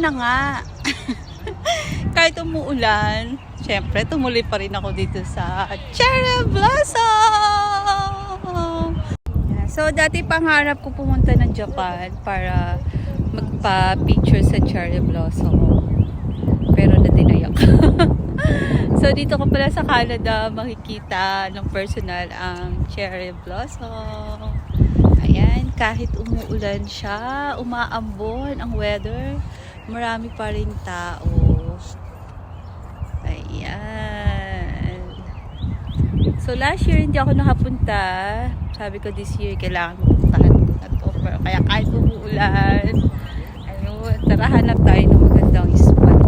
na nga. Kahit umuulan, syempre tumuloy pa rin ako dito sa Cherry Blossom. Yeah, so dati pangarap ko pumunta ng Japan para magpa-picture sa Cherry Blossom. Pero na-deny ako. So dito ko pala sa Canada makikita ng personal ang Cherry Blossom. Ayan, kahit umuulan siya, umaambon ang weather, marami pa rin tao. Ayan. So last year hindi ako nakapunta. Sabi ko this year kailangan mapuntahan ko na to. Kaya kahit umuulan, ayun, tara hanap tayo ng magandang spot